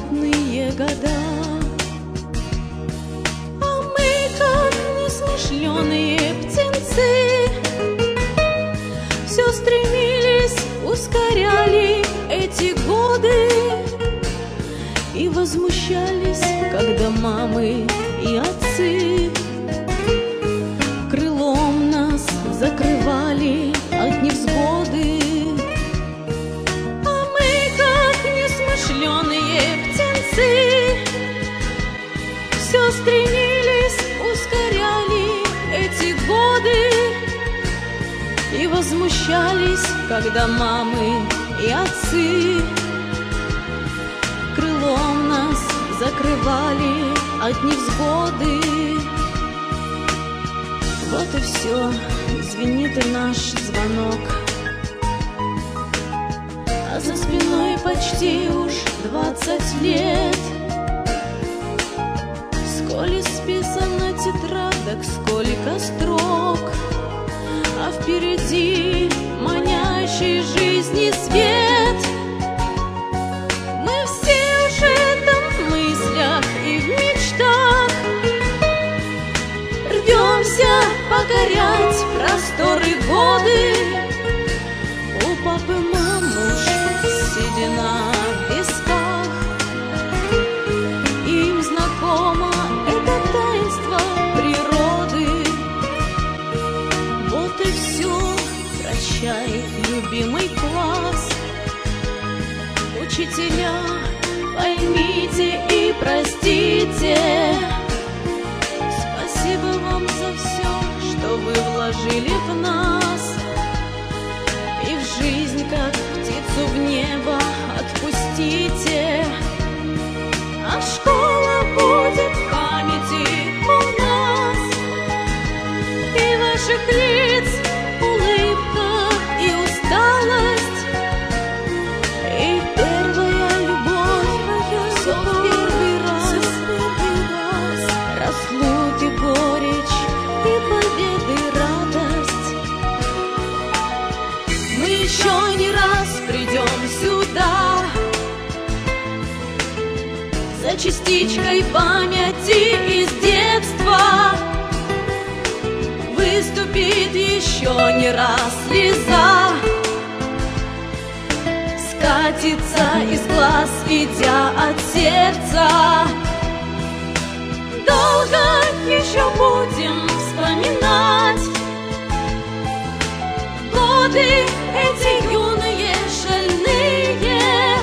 школьные года. А мы, как несмышленые птенцы, все стремились, ускоряли эти годы и возмущались, когда мамы и отцы крылом нас закрывали от невзгоды. А мы, как несмышленые птенцы, все стремились, ускоряли эти годы и возмущались, когда мамы и отцы крылом нас закрывали от невзгоды. Вот и все, звенит и наш звонок, а за спиной почти уж 20 лет. Сколь исписано тетрадок, сколько строк, а впереди манящий жизни свет. Мы все уже там в мыслях и в мечтах рвемся покорять просторы годы. У папы мамуш седина в висках, им знакомо это таинство природы. Вот и все, прощай, любимый класс. Учителя, поймите и простите. Спасибо вам за все, что вы вложили в нас, и в жизнь, как птицу в небо, отпустите. А школа будет в памяти у нас, и ваших лиц улыбка и усталость, и первая любовь моя, все в первый раз, разлуки, горечь и победы радость. Мы еще не раз придем сюда за частичкой памяти из детства. Выступит еще не раз слеза, скатится из глаз, идя от сердца. Долго еще будем вспоминать годы эти юные, шальные,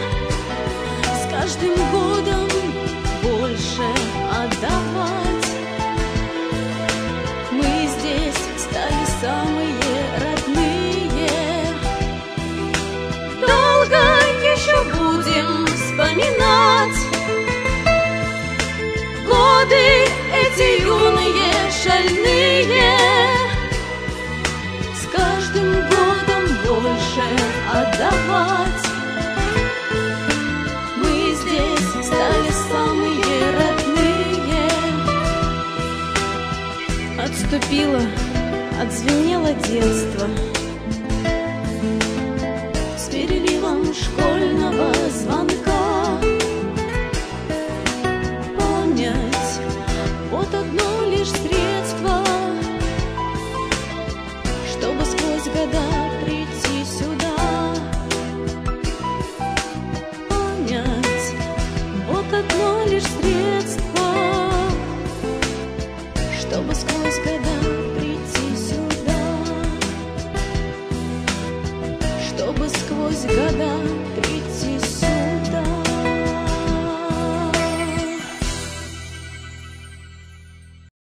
с каждым годом больше отдавать. Мы здесь стали самые родные. Долго еще будем вспоминать годы эти юные, шальные, с каждым годом больше отдавать. Мы здесь стали самые родные. Отступило, отзвенело детство с переливом школьного звонка.